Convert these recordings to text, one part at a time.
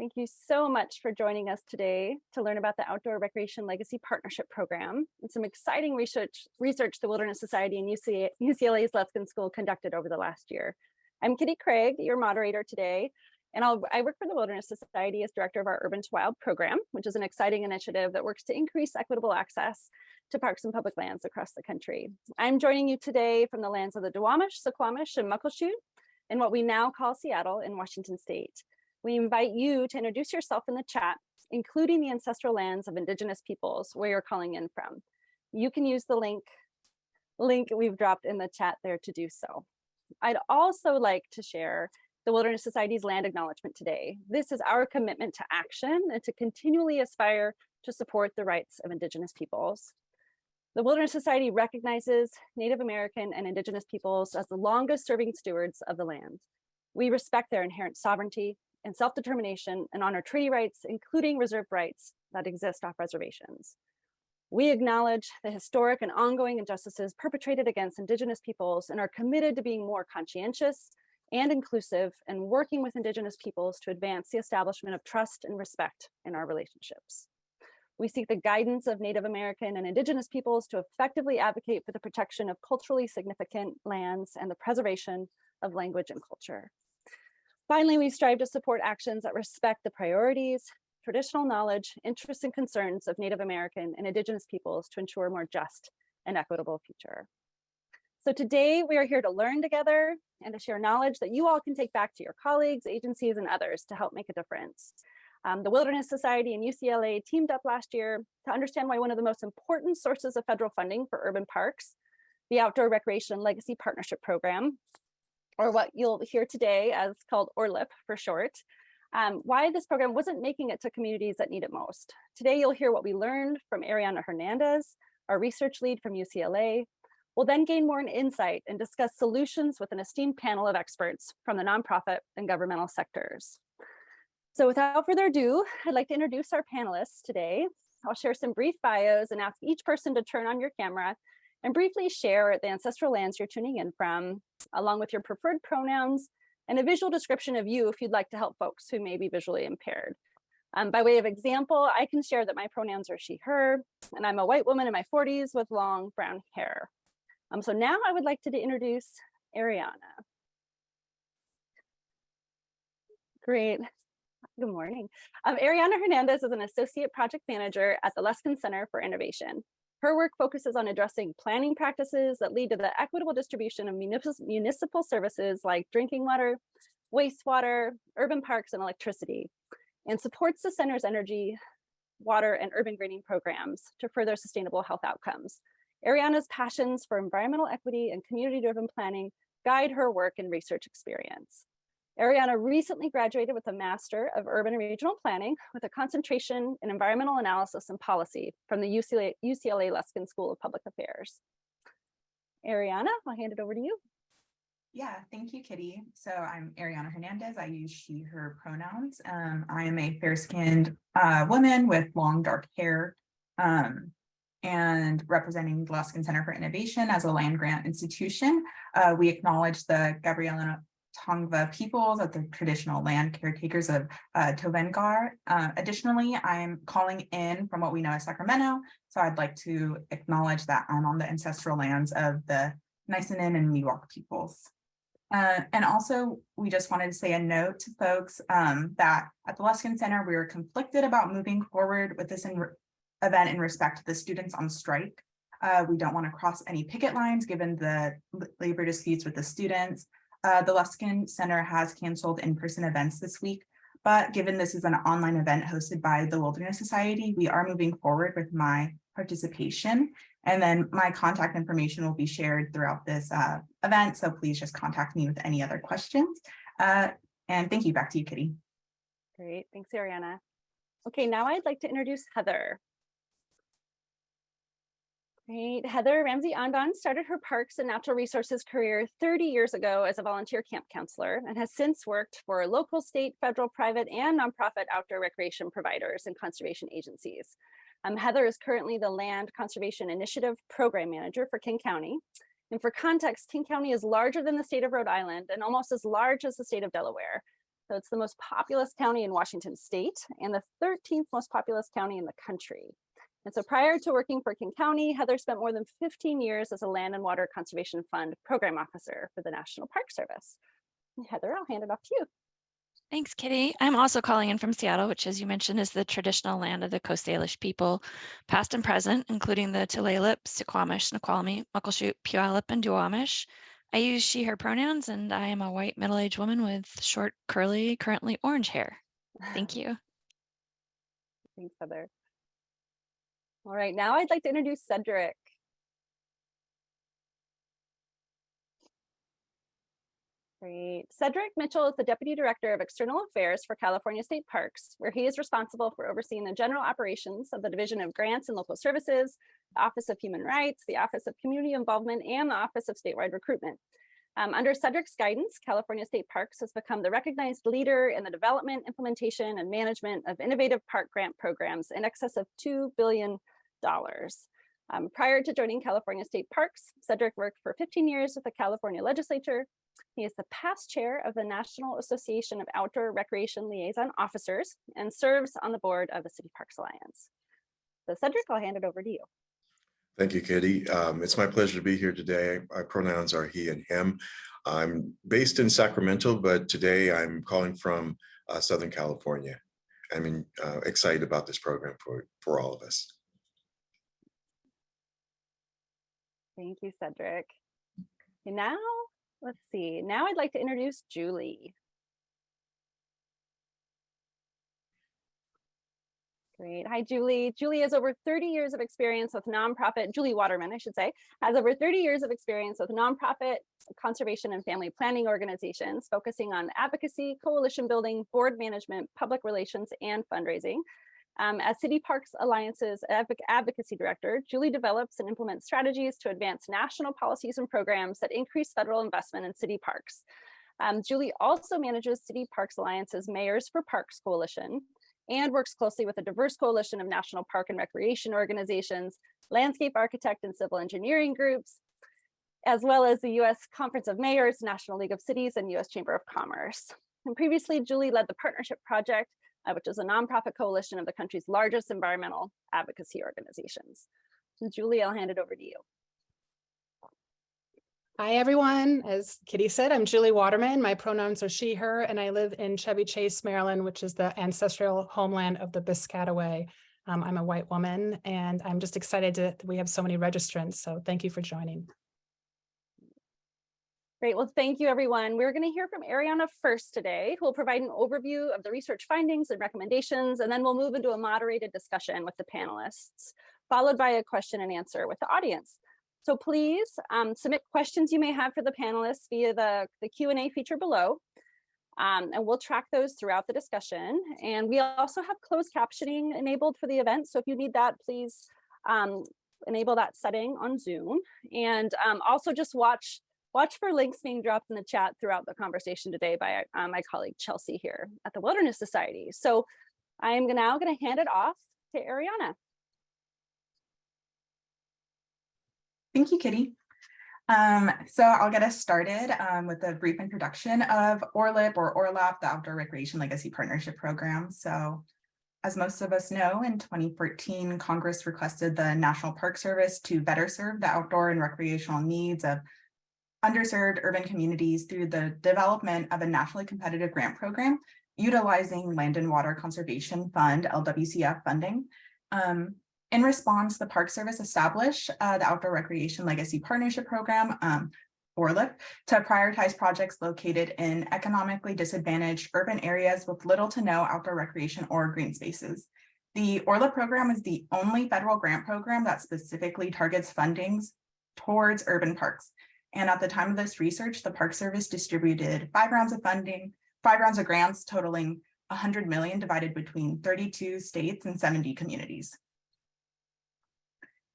Thank you so much for joining us today to learn about the Outdoor Recreation Legacy Partnership Program and some exciting research the Wilderness Society and UCLA's Luskin School conducted over the last year. I'm Kitty Craig, your moderator today, and I work for the Wilderness Society as director of our Urban to Wild program, which is an exciting initiative that works to increase equitable access to parks and public lands across the country. I'm joining you today from the lands of the Duwamish, Suquamish, and Muckleshoot in what we now call Seattle in Washington State. We invite you to introduce yourself in the chat, including the ancestral lands of Indigenous peoples where you're calling in from. You can use the link we've dropped in the chat there to do so. I'd also like to share the Wilderness Society's land acknowledgement today. This is our commitment to action and to continually aspire to support the rights of Indigenous peoples. The Wilderness Society recognizes Native American and Indigenous peoples as the longest serving stewards of the land. We respect their inherent sovereignty and self-determination and honor treaty rights, including reserved rights that exist off reservations. We acknowledge the historic and ongoing injustices perpetrated against Indigenous peoples and are committed to being more conscientious and inclusive and working with Indigenous peoples to advance the establishment of trust and respect in our relationships. We seek the guidance of Native American and Indigenous peoples to effectively advocate for the protection of culturally significant lands and the preservation of language and culture. Finally, we strive to support actions that respect the priorities, traditional knowledge, interests, and concerns of Native American and Indigenous peoples to ensure a more just and equitable future. So today we are here to learn together and to share knowledge that you all can take back to your colleagues, agencies, and others to help make a difference. The Wilderness Society and UCLA teamed up last year to understand why one of the most important sources of federal funding for urban parks, the Outdoor Recreation Legacy Partnership Program, or what you'll hear today as called ORLP for short, why this program wasn't making it to communities that need it most. Today, you'll hear what we learned from Ariana Hernandez, our research lead from UCLA. We'll then gain more insight and discuss solutions with an esteemed panel of experts from the nonprofit and governmental sectors. So without further ado, I'd like to introduce our panelists today. I'll share some brief bios and ask each person to turn on your camera and briefly share the ancestral lands you're tuning in from, along with your preferred pronouns and a visual description of you if you'd like to help folks who may be visually impaired. By way of example, I can share that my pronouns are she, her, and I'm a white woman in my 40s with long brown hair. So now I would like to introduce Ariana. Great. Good morning. Ariana Hernandez is an associate project manager at the Luskin Center for Innovation. Her work focuses on addressing planning practices that lead to the equitable distribution of municipal services like drinking water, wastewater, urban parks, and electricity, and supports the center's energy, water, and urban greening programs to further sustainable health outcomes. Ariana's passions for environmental equity and community-driven planning guide her work and research experience. Ariana recently graduated with a Master of Urban and Regional Planning with a concentration in environmental analysis and policy from the UCLA Luskin School of Public Affairs. Ariana, I'll hand it over to you. Yeah, thank you, Kitty. So I'm Ariana Hernandez. I use she, her pronouns. I am a fair-skinned woman with long, dark hair and representing the Luskin Center for Innovation as a land-grant institution. We acknowledge the Gabrielino Tongva peoples as the traditional land caretakers of Tovengar. Additionally, I'm calling in from what we know as Sacramento, so I'd like to acknowledge that I'm on the ancestral lands of the Nisenan and Miwok peoples. And also, we just wanted to say a note to folks that at the Luskin Center, we were conflicted about moving forward with this event in respect to the students on strike. We don't want to cross any picket lines given the labor disputes with the students. The Luskin Center has canceled in-person events this week, but given this is an online event hosted by the Wilderness Society, we are moving forward with my participation. And then my contact information will be shared throughout this event, so please just contact me with any other questions. And thank you. Back to you, Kitty. Great, thanks, Ariana. Okay, now I'd like to introduce Heather. Great. Heather Ramsey-Andon started her parks and natural resources career 30 years ago as a volunteer camp counselor and has since worked for local, state, federal, private, and nonprofit outdoor recreation providers and conservation agencies. Heather is currently the Land Conservation Initiative Program Manager for King County. And for context, King County is larger than the state of Rhode Island and almost as large as the state of Delaware. So it's the most populous county in Washington state and the 13th most populous county in the country. And so prior to working for King County, Heather spent more than 15 years as a Land and Water Conservation Fund program officer for the National Park Service. Heather, I'll hand it off to you. Thanks, Kitty. I'm also calling in from Seattle, which, as you mentioned, is the traditional land of the Coast Salish people, past and present, including the Tulalip, Suquamish, Snoqualmie, Muckleshoot, Puyallup, and Duwamish. I use she, her pronouns, and I am a white middle-aged woman with short, curly, currently orange hair. Thank you. Thanks, Heather. All right, now I'd like to introduce Cedric. Great. Cedric Mitchell is the Deputy Director of External Affairs for California State Parks, where he is responsible for overseeing the general operations of the Division of Grants and Local Services, the Office of Human Rights, the Office of Community Involvement, and the Office of Statewide Recruitment. Under Cedric's guidance, California State Parks has become the recognized leader in the development, implementation, and management of innovative park grant programs in excess of $2 billion. Prior to joining California State Parks, Cedric worked for 15 years with the California Legislature. He is the past chair of the National Association of Outdoor Recreation Liaison Officers and serves on the board of the City Parks Alliance. So Cedric, I'll hand it over to you. Thank you, Kitty. It's my pleasure to be here today. My pronouns are he and him. I'm based in Sacramento, but today I'm calling from Southern California. I'm excited about this program for all of us. Thank you, Cedric. And now, let's see. Now I'd like to introduce Julie. Great. Hi, Julie. Julie has over 30 years of experience with nonprofit, Julie Waterman, I should say, has over 30 years of experience with nonprofit, conservation, and family planning organizations, focusing on advocacy, coalition building, board management, public relations, and fundraising. As City Parks Alliance's advocacy director, Julie develops and implements strategies to advance national policies and programs that increase federal investment in city parks. Julie also manages City Parks Alliance's Mayors for Parks Coalition and works closely with a diverse coalition of national park and recreation organizations, landscape architect and civil engineering groups, as well as the U.S. Conference of Mayors, National League of Cities, and U.S. Chamber of Commerce. And previously, Julie led the Partnership Project, which is a nonprofit coalition of the country's largest environmental advocacy organizations. And Julie, I'll hand it over to you. Hi, everyone. As Kitty said, I'm Julie Waterman. My pronouns are she, her, and I live in Chevy Chase, Maryland, which is the ancestral homeland of the Piscataway. I'm a white woman, and I'm just excited that we have so many registrants. So thank you for joining. Great. Well, thank you, everyone. We're going to hear from Ariana first today, who will provide an overview of the research findings and recommendations, and then we'll move into a moderated discussion with the panelists, followed by a question and answer with the audience. So please submit questions you may have for the panelists via the Q&A feature below, and we'll track those throughout the discussion. And we also have closed captioning enabled for the event, so if you need that, please enable that setting on Zoom. And also just watch for links being dropped in the chat throughout the conversation today by my colleague Chelsea here at the Wilderness Society. So I'm now going to hand it off to Ariana. Thank you, Kitty. So I'll get us started with a brief introduction of ORLP or ORLP, the Outdoor Recreation Legacy Partnership Program. So as most of us know, in 2014, Congress requested the National Park Service to better serve the outdoor and recreational needs of underserved urban communities through the development of a nationally competitive grant program utilizing Land and Water Conservation Fund, LWCF funding. In response, the Park Service established the Outdoor Recreation Legacy Partnership Program, ORLP, to prioritize projects located in economically disadvantaged urban areas with little to no outdoor recreation or green spaces. The ORLP program is the only federal grant program that specifically targets fundings towards urban parks. And at the time of this research, the Park Service distributed 5 rounds of funding, 5 rounds of grants totaling $100 million divided between 32 states and 70 communities.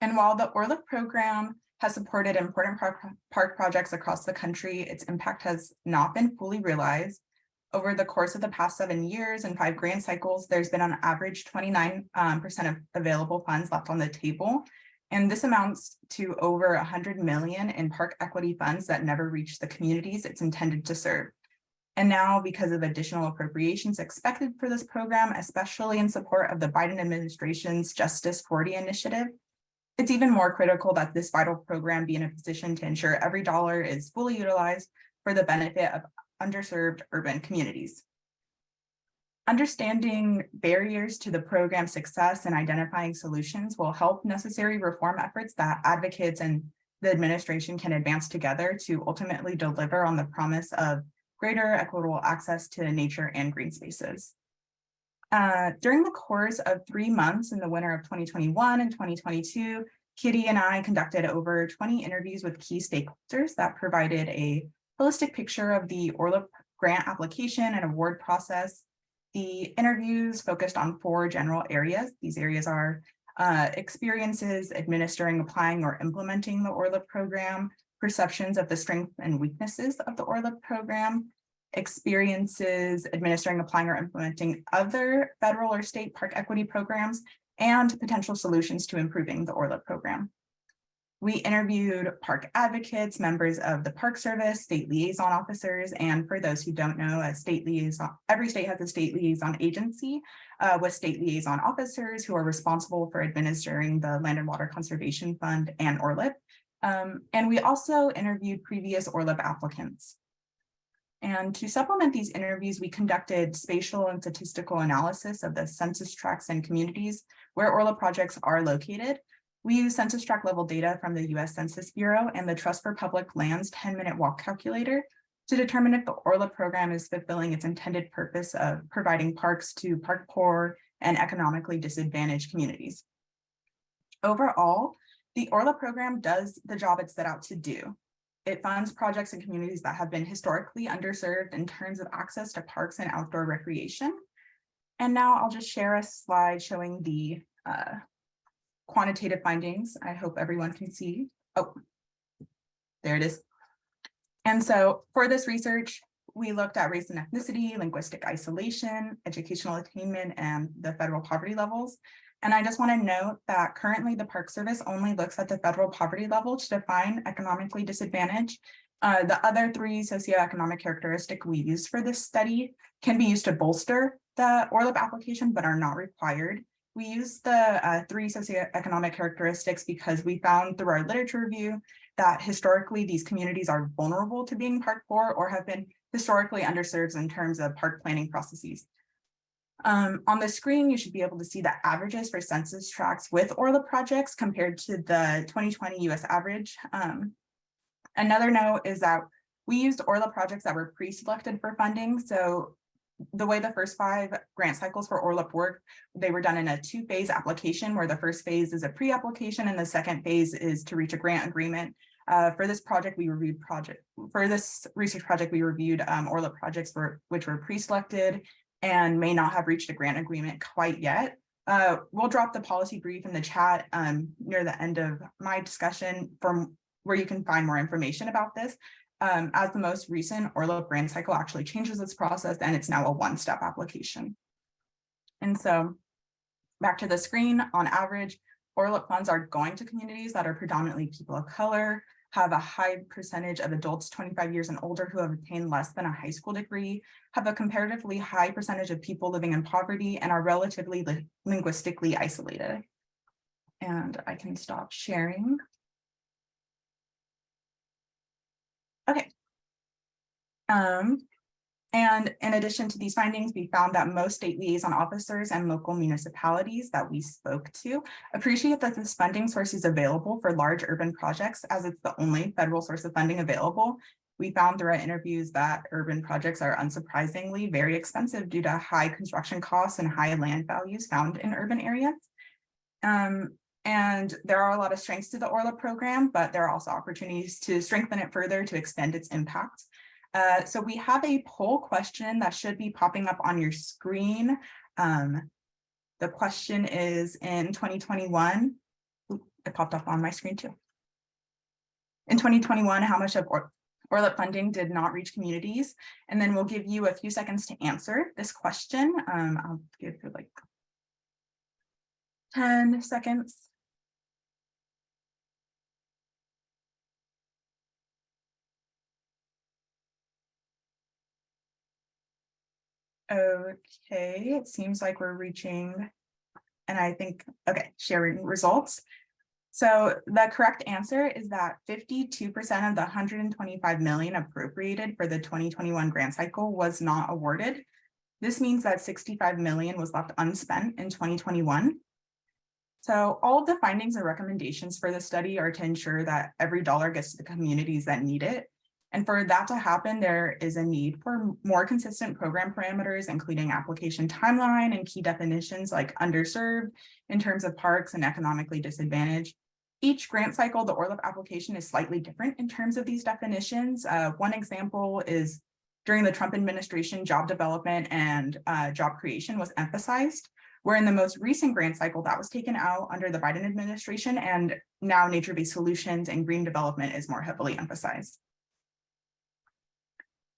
And while the ORLP program has supported important park projects across the country, its impact has not been fully realized. Over the course of the past 7 years and 5 grant cycles, there's been on average 29% of available funds left on the table. And this amounts to over $100 million in park equity funds that never reach the communities it's intended to serve. And now, because of additional appropriations expected for this program, especially in support of the Biden administration's Justice 40 initiative, it's even more critical that this vital program be in a position to ensure every dollar is fully utilized for the benefit of underserved urban communities. Understanding barriers to the program's success and identifying solutions will help necessary reform efforts that advocates and the administration can advance together to ultimately deliver on the promise of greater equitable access to nature and green spaces. During the course of 3 months in the winter of 2021 and 2022, Kitty and I conducted over 20 interviews with key stakeholders that provided a holistic picture of the ORLP grant application and award process. The interviews focused on 4 general areas. These areas are experiences administering, applying, or implementing the ORLP program, perceptions of the strengths and weaknesses of the ORLP program, experiences administering, applying, or implementing other federal or state park equity programs, and potential solutions to improving the ORLP program. We interviewed park advocates, members of the Park Service, state liaison officers, and for those who don't know, a state liaison, every state has a state liaison agency with state liaison officers who are responsible for administering the Land and Water Conservation Fund and ORLP. And we also interviewed previous ORLP applicants. And to supplement these interviews, we conducted spatial and statistical analysis of the census tracts and communities where ORLP projects are located. We use census tract level data from the US Census Bureau and the Trust for Public Lands 10-minute walk calculator to determine if the ORLP program is fulfilling its intended purpose of providing parks to park poor and economically disadvantaged communities. Overall, the ORLP program does the job it set out to do. It funds projects in communities that have been historically underserved in terms of access to parks and outdoor recreation. And now I'll just share a slide showing the quantitative findings. I hope everyone can see. Oh, there it is. And so for this research, we looked at race and ethnicity, linguistic isolation, educational attainment, and the federal poverty levels. And I just want to note that currently the Park Service only looks at the federal poverty level to define economically disadvantaged. The other 3 socioeconomic characteristics we use for this study can be used to bolster the ORLP application, but are not required. We use the 3 socioeconomic characteristics because we found through our literature review that historically these communities are vulnerable to being park poor or have been historically underserved in terms of park planning processes. On the screen, you should be able to see the averages for census tracts with ORLP projects compared to the 2020 US average. Another note is that we used ORLP projects that were pre-selected for funding. So the way the first 5 grant cycles for ORLP work, they were done in a 2-phase application where the first phase is a pre-application and the second phase is to reach a grant agreement. For this project, for this research project, we reviewed ORLP projects which were pre-selected and may not have reached a grant agreement quite yet. We'll drop the policy brief in the chat near the end of my discussion from where you can find more information about this. As the most recent ORLP grant cycle actually changes this process and it's now a 1-step application. And so back to the screen, on average, ORLP funds are going to communities that are predominantly people of color, have a high percentage of adults 25 years and older who have obtained less than a high school degree, have a comparatively high percentage of people living in poverty, and are relatively linguistically isolated. And I can stop sharing. Okay. And in addition to these findings, we found that most state liaison officers and local municipalities that we spoke to appreciate that this funding source is available for large urban projects as it's the only federal source of funding available. We found through our interviews that urban projects are unsurprisingly very expensive due to high construction costs and high land values found in urban areas. And there are a lot of strengths to the ORLP program, but there are also opportunities to strengthen it further to extend its impact. So we have a poll question that should be popping up on your screen. The question is, in 2021, it popped up on my screen too. In 2021, how much of ORLP funding did not reach communities? And then we'll give you a few seconds to answer this question. I'll give you like 10 seconds. Okay, it seems like we're reaching, and I think, okay, sharing results. So the correct answer is that 52% of the 125 million appropriated for the 2021 grant cycle was not awarded. This means that 65 million was left unspent in 2021. So all of the findings and recommendations for the study are to ensure that every dollar gets to the communities that need it. And for that to happen, there is a need for more consistent program parameters, including application timeline and key definitions like underserved in terms of parks and economically disadvantaged. Each grant cycle, the ORLP application is slightly different in terms of these definitions. One example is during the Trump administration, job development and job creation was emphasized, where in the most recent grant cycle that was taken out under the Biden administration, and now nature-based solutions and green development is more heavily emphasized.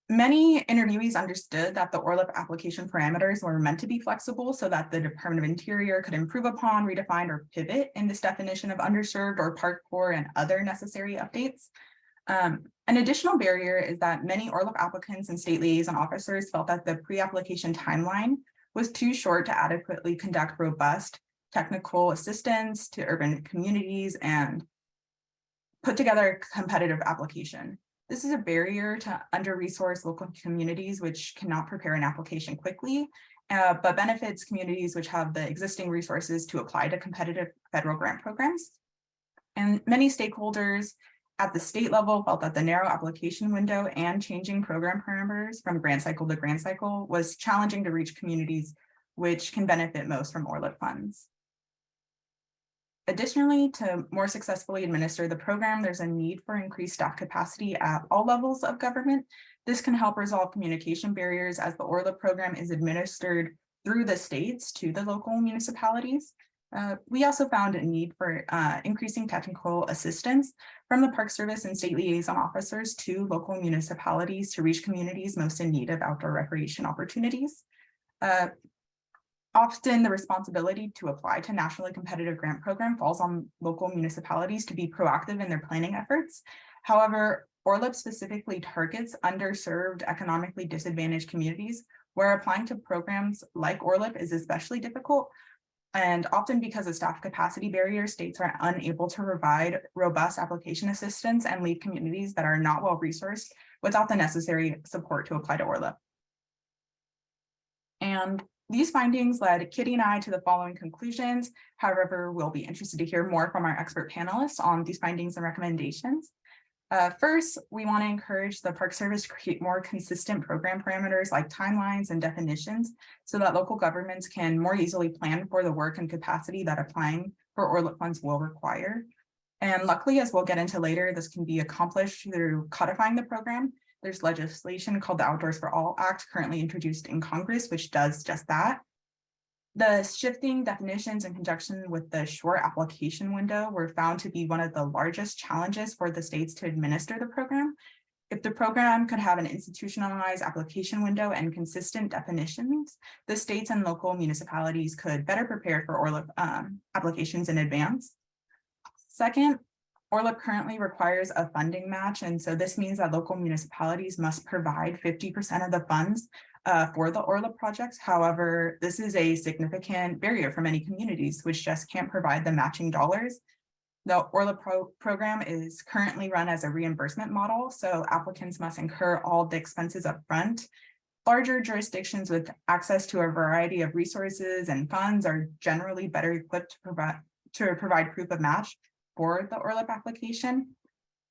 Many interviewees understood that the ORLP application parameters were meant to be flexible so that the Department of Interior could improve upon, redefine, or pivot in this definition of underserved or park core and other necessary updates. An additional barrier is that many ORLP applicants and state liaison officers felt that the pre-application timeline was too short to adequately conduct robust technical assistance to urban communities and put together a competitive application. This is a barrier to under-resourced local communities which cannot prepare an application quickly, but benefits communities which have the existing resources to apply to competitive federal grant programs. And many stakeholders at the state level felt that the narrow application window and changing program parameters from grant cycle to grant cycle was challenging to reach communities which can benefit most from ORLP funds. Additionally, to more successfully administer the program, there's a need for increased staff capacity at all levels of government. This can help resolve communication barriers as the ORLP program is administered through the states to the local municipalities. We also found a need for increasing technical assistance from the Park Service and state liaison officers to local municipalities to reach communities most in need of outdoor recreation opportunities. Often the responsibility to apply to nationally competitive grant program falls on local municipalities to be proactive in their planning efforts. However, ORLP specifically targets underserved, economically disadvantaged communities where applying to programs like ORLP is especially difficult. And often because of staff capacity barriers, states are unable to provide robust application assistance and leave communities that are not well resourced without the necessary support to apply to ORLP. And these findings led Kitty and I to the following conclusions. However, we'll be interested to hear more from our expert panelists on these findings and recommendations. First, we want to encourage the Park Service to create more consistent program parameters like timelines and definitions so that local governments can more easily plan for the work and capacity that applying for ORLP funds will require. And luckily, as we'll get into later, this can be accomplished through codifying the program. There's legislation called the Outdoors for All Act currently introduced in Congress, which does just that. The shifting definitions in conjunction with the short application window were found to be one of the largest challenges for the states to administer the program. If the program could have an institutionalized application window and consistent definitions, the states and local municipalities could better prepare for ORLP applications in advance. Second, ORLP currently requires a funding match, and so this means that local municipalities must provide 50% of the funds for the ORLP projects. However, this is a significant barrier for many communities which just can't provide the matching dollars. The ORLP program is currently run as a reimbursement model, so applicants must incur all the expenses up front. Larger jurisdictions with access to a variety of resources and funds are generally better equipped to provide proof of match for the ORLP application,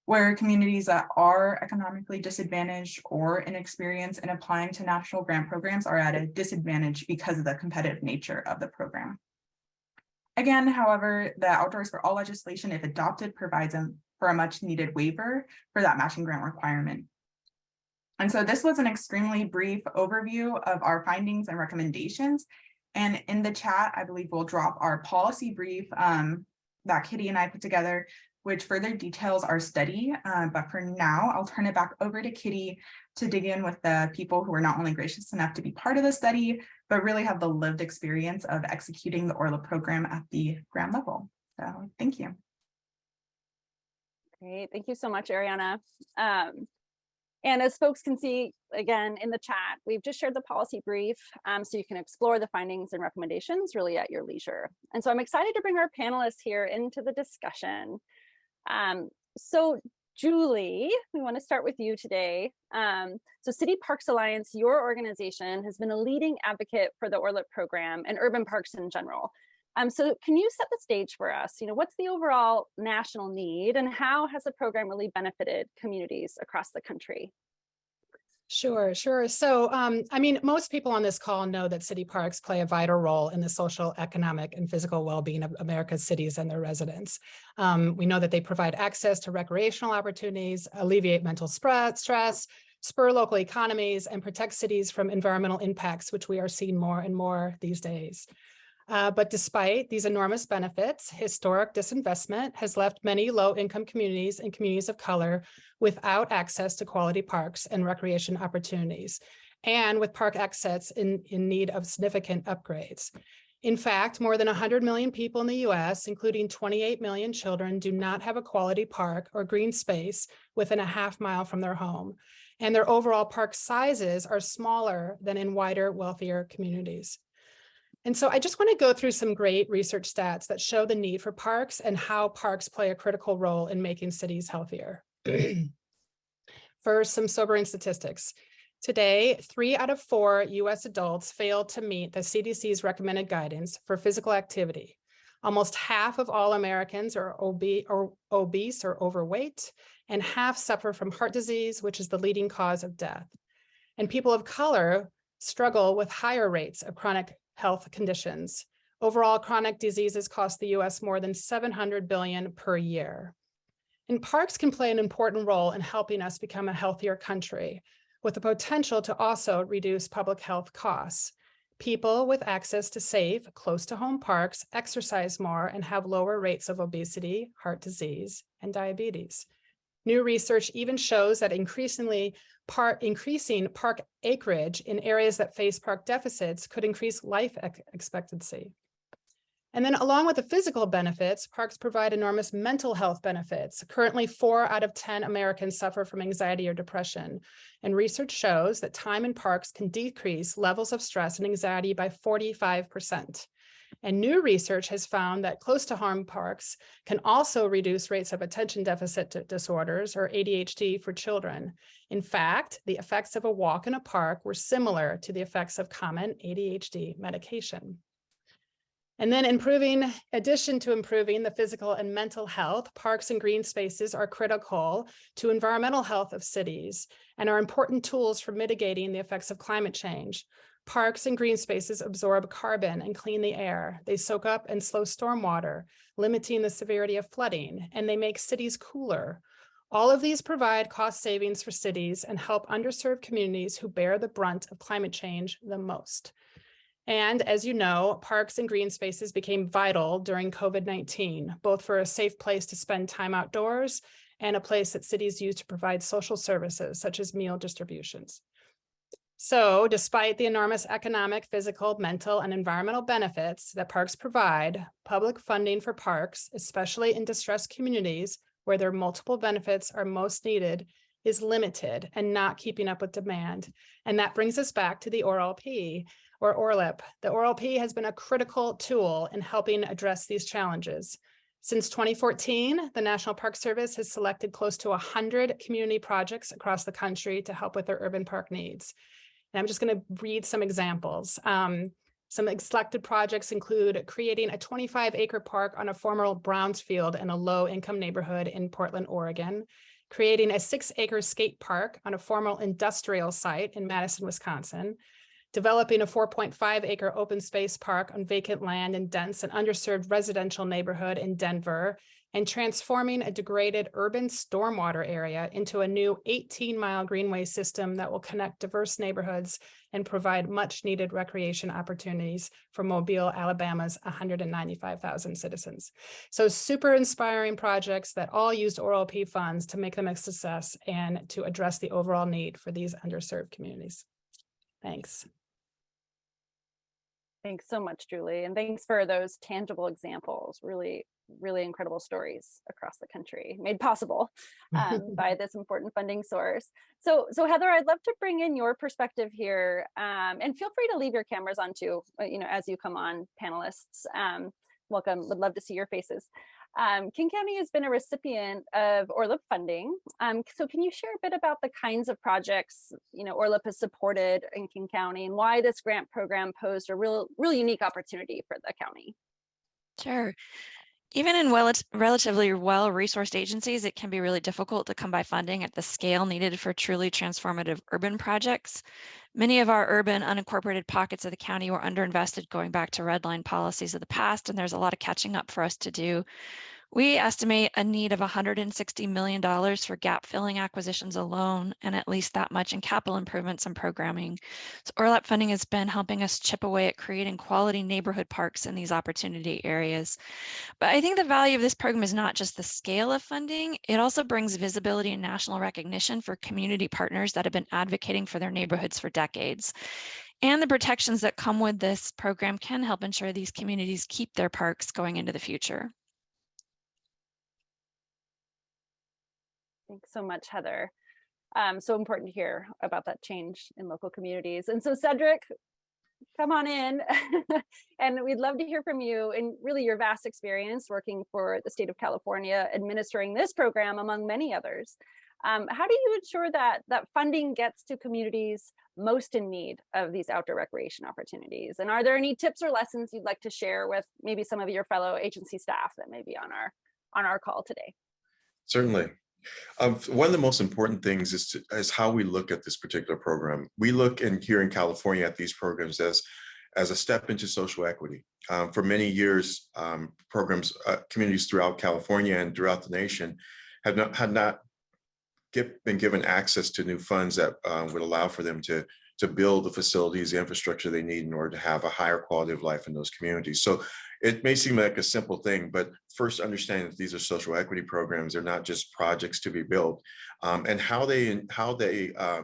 where communities that are economically disadvantaged or inexperienced in applying to national grant programs are at a disadvantage because of the competitive nature of the program. Again, however, the Outdoors for All legislation, if adopted, provides for a much needed waiver for that matching grant requirement. And so this was an extremely brief overview of our findings and recommendations. And in the chat, I believe we'll drop our policy brief that Kitty and I put together, which further details our study. But for now, I'll turn it back over to Kitty to dig in with the people who are not only gracious enough to be part of the study, but really have the lived experience of executing the ORLP program at the ground level. So thank you. Great, thank you so much, Ariana. And as folks can see, again, in the chat, we've just shared the policy brief, so you can explore the findings and recommendations really at your leisure. And so I'm excited to bring our panelists here into the discussion. So Julie, we want to start with you today. So City Parks Alliance, your organization, has been a leading advocate for the ORLP program and urban parks in general. So can you set the stage for us? What's the overall national need and how has the program really benefited communities across the country? Sure. So, I mean, most people on this call know that city parks play a vital role in the social, economic, and physical well-being of America's cities and their residents. We know that they provide access to recreational opportunities, alleviate mental stress, spur local economies, and protect cities from environmental impacts, which we are seeing more and more these days. But despite these enormous benefits, historic disinvestment has left many low-income communities and communities of color without access to quality parks and recreation opportunities, and with park access in need of significant upgrades. In fact, more than 100 million people in the US, including 28 million children, do not have a quality park or green space within a half-mile from their home, and their overall park sizes are smaller than in wider, wealthier communities. And so I just want to go through some great research stats that show the need for parks and how parks play a critical role in making cities healthier. First, some sobering statistics. Today, 3 out of 4 US adults fail to meet the CDC's recommended guidance for physical activity. Almost half of all Americans are obese or overweight, and half suffer from heart disease, which is the leading cause of death. And people of color struggle with higher rates of chronic health conditions. Overall, chronic diseases cost the US more than $700 billion per year. And parks can play an important role in helping us become a healthier country, with the potential to also reduce public health costs. People with access to safe, close-to-home parks exercise more and have lower rates of obesity, heart disease, and diabetes. New research even shows that increasing park acreage in areas that face park deficits could increase life expectancy. And then along with the physical benefits, parks provide enormous mental health benefits. Currently, 4 out of 10 Americans suffer from anxiety or depression. And research shows that time in parks can decrease levels of stress and anxiety by 45%. And new research has found that close-to-home parks can also reduce rates of attention deficit disorders, or ADHD, for children. In fact, the effects of a walk in a park were similar to the effects of common ADHD medication. And then in addition to improving the physical and mental health, parks and green spaces are critical to environmental health of cities and are important tools for mitigating the effects of climate change. Parks and green spaces absorb carbon and clean the air. They soak up and slow stormwater, limiting the severity of flooding, and they make cities cooler. All of these provide cost savings for cities and help underserved communities who bear the brunt of climate change the most. And as you know, parks and green spaces became vital during COVID-19, both for a safe place to spend time outdoors and a place that cities use to provide social services, such as meal distributions. So despite the enormous economic, physical, mental, and environmental benefits that parks provide, public funding for parks, especially in distressed communities where their multiple benefits are most needed, is limited and not keeping up with demand. And that brings us back to the ORLP, or ORLP. The ORLP has been a critical tool in helping address these challenges. Since 2014, the National Park Service has selected close to 100 community projects across the country to help with their urban park needs. And I'm just going to read some examples. Some selected projects include creating a 25-acre park on a former Browns field in a low-income neighborhood in Portland, Oregon, creating a 6-acre skate park on a former industrial site in Madison, Wisconsin, developing a 4.5-acre open space park on vacant land in dense and underserved residential neighborhood in Denver, and transforming a degraded urban stormwater area into a new 18-mile greenway system that will connect diverse neighborhoods and provide much-needed recreation opportunities for Mobile, Alabama's 195,000 citizens. So super inspiring projects that all used ORLP funds to make them a success and to address the overall need for these underserved communities. Thanks. Thanks so much, Julie. And thanks for those tangible examples, really, really incredible stories across the country made possible by this important funding source. So Heather, I'd love to bring in your perspective here, and feel free to leave your cameras on too, as you come on, panelists. Welcome, would love to see your faces. King County has been a recipient of ORLP funding. So can you share a bit about the kinds of projects ORLP has supported in King County and why this grant program posed a real unique opportunity for the county? Sure. Even in relatively well-resourced agencies, it can be really difficult to come by funding at the scale needed for truly transformative urban projects. Many of our urban unincorporated pockets of the county were underinvested going back to redline policies of the past, and there's a lot of catching up for us to do. We estimate a need of $160 million for gap filling acquisitions alone, and at least that much in capital improvements and programming. So ORLP funding has been helping us chip away at creating quality neighborhood parks in these opportunity areas. But I think the value of this program is not just the scale of funding, it also brings visibility and national recognition for community partners that have been advocating for their neighborhoods for decades. And the protections that come with this program can help ensure these communities keep their parks going into the future. Thanks so much, Heather. So important to hear about that change in local communities. And so Cedric, come on in. And we'd love to hear from you and really your vast experience working for the state of California, administering this program among many others. How do you ensure that funding gets to communities most in need of these outdoor recreation opportunities? And are there any tips or lessons you'd like to share with maybe some of your fellow agency staff that may be on our call today? Certainly. One of the most important things is how we look at this particular program. We look here in California at these programs as a step into social equity. For many years, communities throughout California and throughout the nation had not been given access to new funds that would allow for them to build the facilities, the infrastructure they need in order to have a higher quality of life in those communities. So it may seem like a simple thing, but first understand that these are social equity programs. They're not just projects to be built, and how they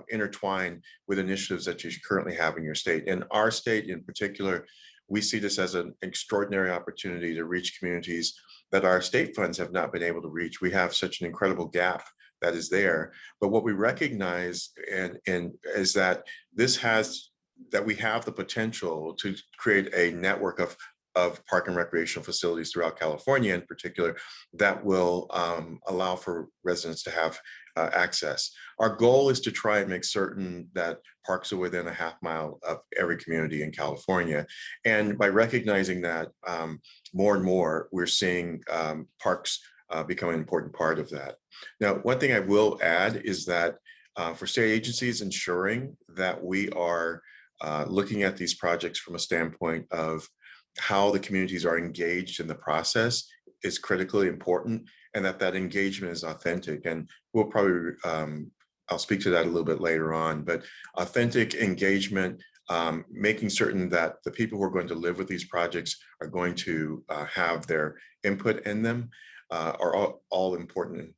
intertwine with initiatives that you currently have in your state. In our state in particular, we see this as an extraordinary opportunity to reach communities that our state funds have not been able to reach. We have such an incredible gap that is there. But what we recognize is that we have the potential to create a network of park and recreational facilities throughout California in particular that will allow for residents to have access. Our goal is to try and make certain that parks are within a half mile of every community in California. And by recognizing that more and more, we're seeing parks become an important part of that. Now, one thing I will add is that for state agencies, ensuring that we are looking at these projects from a standpoint of how the communities are engaged in the process is critically important, and that engagement is authentic. And we'll probably, I'll speak to that a little bit later on, but authentic engagement, making certain that the people who are going to live with these projects are going to have their input in them are all important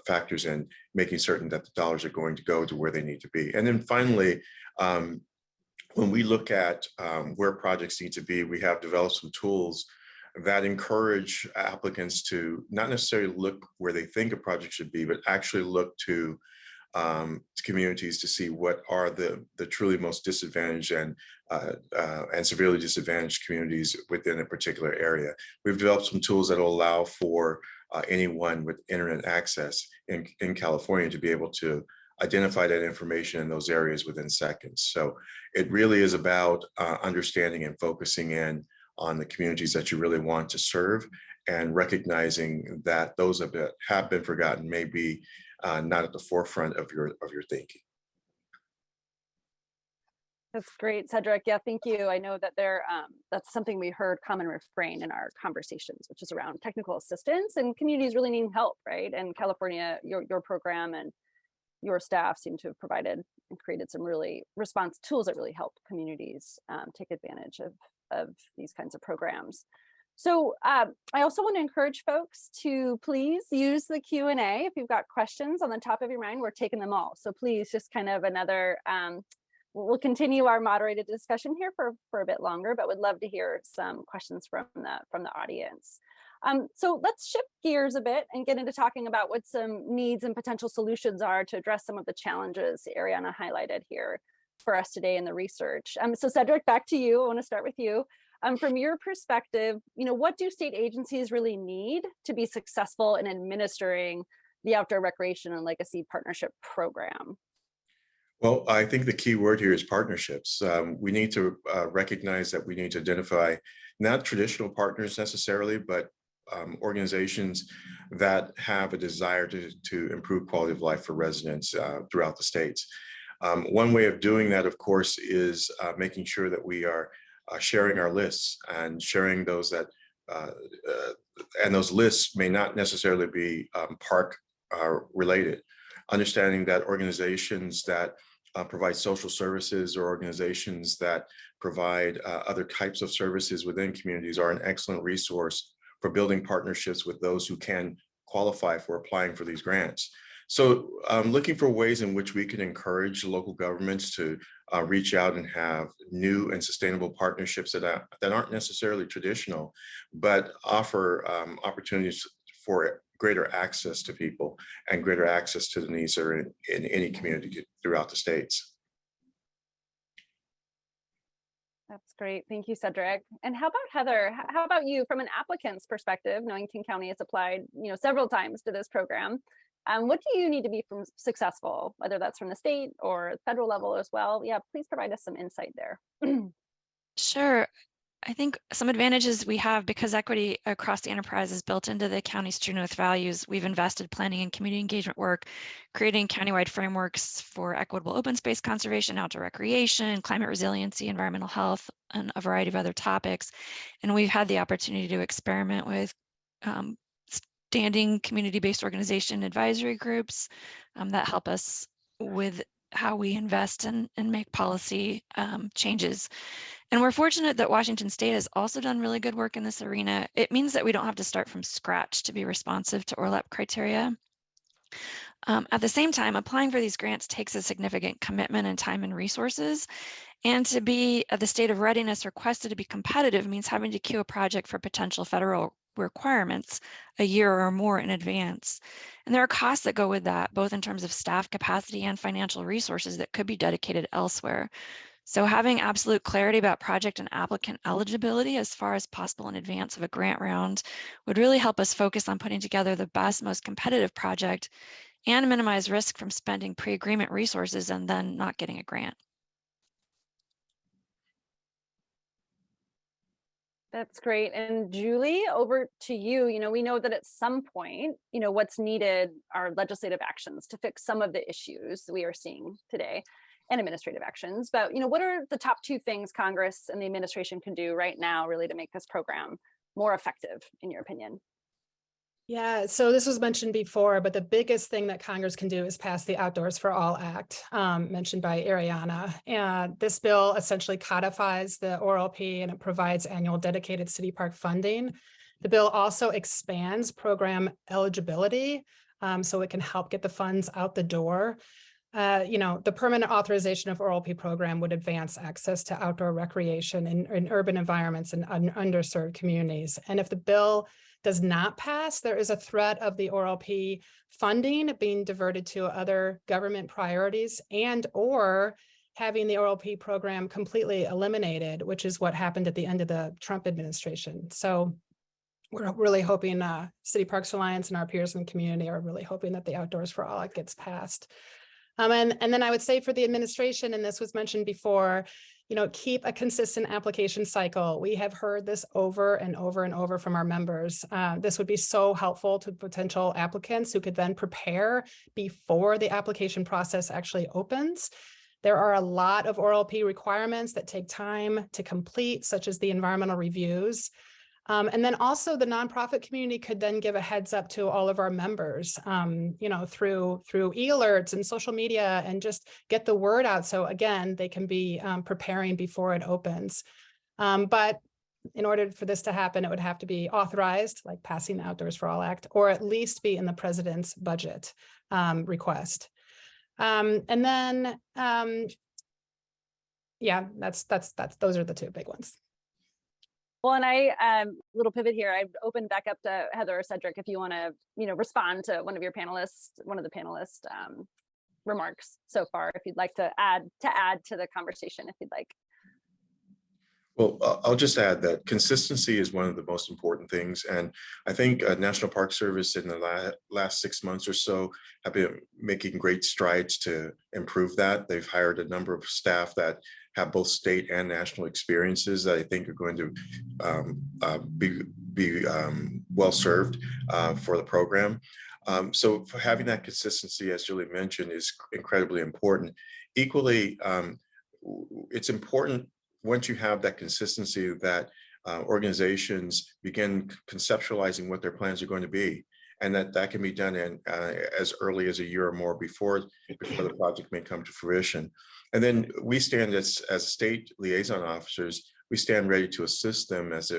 factors in making certain that the dollars are going to go to where they need to be. And then finally, when we look at where projects need to be, we have developed some tools that encourage applicants to not necessarily look where they think a project should be, but actually look to communities to see what are the truly most disadvantaged and severely disadvantaged communities within a particular area. We've developed some tools that will allow for anyone with internet access in California to be able to identify that information in those areas within seconds. So it really is about understanding and focusing in on the communities that you really want to serve, and recognizing that those that have been forgotten may be not at the forefront of your thinking. That's great, Cedric. Yeah, thank you. I know that that's something we heard common refrain in our conversations, which is around technical assistance and communities really needing help, right? And California, your program and your staff seem to have provided and created some really response tools that really help communities take advantage of these kinds of programs. So I also want to encourage folks to please use the Q&A. If you've got questions on the top of your mind, we're taking them all. So please just kind of another we'll continue our moderated discussion here for a bit longer, but would love to hear some questions from the audience. So let's shift gears a bit and get into talking about what some needs and potential solutions are to address some of the challenges Ariana highlighted here for us today in the research. So Cedric, back to you. I want to start with you. From your perspective, what do state agencies really need to be successful in administering the Outdoor Recreation and Legacy Partnership Program? Well, I think the key word here is partnerships. We need to recognize that we need to identify not traditional partners necessarily, but organizations that have a desire to improve quality of life for residents throughout the states. One way of doing that, of course, is making sure that we are sharing our lists and sharing those that, and those lists may not necessarily be park related. Understanding that organizations that provide social services or organizations that provide other types of services within communities are an excellent resource for building partnerships with those who can qualify for applying for these grants. So looking for ways in which we can encourage local governments to reach out and have new and sustainable partnerships that aren't necessarily traditional, but offer opportunities for greater access to people and greater access to the needs that are in any community throughout the states. That's great. Thank you, Cedric. And how about Heather? How about you from an applicant's perspective, knowing King County has applied several times to this program? What do you need to be successful, whether that's from the state or federal level as well? Yeah, please provide us some insight there. Sure. I think some advantages we have because equity across the enterprise is built into the county's True North values. We've invested planning and community engagement work, creating countywide frameworks for equitable open space conservation, outdoor recreation, climate resiliency, environmental health, and a variety of other topics. And we've had the opportunity to experiment with standing community-based organization advisory groups that help us with how we invest and make policy changes. And we're fortunate that Washington State has also done really good work in this arena. It means that we don't have to start from scratch to be responsive to ORLP criteria. At the same time, applying for these grants takes a significant commitment in time and resources. And to be at the state of readiness requested to be competitive means having to queue a project for potential federal requirements a year or more in advance. And there are costs that go with that, both in terms of staff capacity and financial resources that could be dedicated elsewhere. So having absolute clarity about project and applicant eligibility as far as possible in advance of a grant round would really help us focus on putting together the best, most competitive project and minimize risk from spending pre-agreement resources and then not getting a grant. That's great. And Julie, over to you. We know that at some point, what's needed are legislative actions to fix some of the issues we are seeing today and administrative actions. But, what are the top two things Congress and the administration can do right now really to make this program more effective, in your opinion? Yeah, so this was mentioned before, but the biggest thing that Congress can do is pass the Outdoors for All Act, mentioned by Ariana. And this bill essentially codifies the ORLP and it provides annual dedicated city park funding. The bill also expands program eligibility, so it can help get the funds out the door. The permanent authorization of ORLP program would advance access to outdoor recreation in urban environments and underserved communities. And if the bill does not pass, there is a threat of the ORLP funding being diverted to other government priorities and or having the ORLP program completely eliminated, which is what happened at the end of the Trump administration. So we're really hoping City Parks Alliance and our peers in the community are really hoping that the Outdoors for All Act gets passed. And then I would say for the administration, and this was mentioned before, keep a consistent application cycle. We have heard this over and over and over from our members. This would be so helpful to potential applicants who could then prepare before the application process actually opens. There are a lot of ORLP requirements that take time to complete, such as the environmental reviews. And then also the nonprofit community could then give a heads up to all of our members, through e-alerts and social media and just get the word out. So again, they can be preparing before it opens. But in order for this to happen, it would have to be authorized, like passing the Outdoors for All Act, or at least be in the president's budget request. And then yeah, those are the two big ones. Well, and I little pivot here. I've opened back up to Heather or Cedric if you want to, respond to one of the panelists remarks so far. If you'd like to add to the conversation, if you'd like. Well, I'll just add that consistency is one of the most important things. And I think National Park Service in the last 6 months or so have been making great strides to improve that. They've hired a number of staff that have both state and national experiences that I think are going to be well served for the program. So for having that consistency, as Julie mentioned, is incredibly important. Equally, it's important once you have that consistency that organizations begin conceptualizing what their plans are going to be, and that can be done in as early as a year or more before the project may come to fruition. And then we stand as state liaison officers, we stand ready to assist them as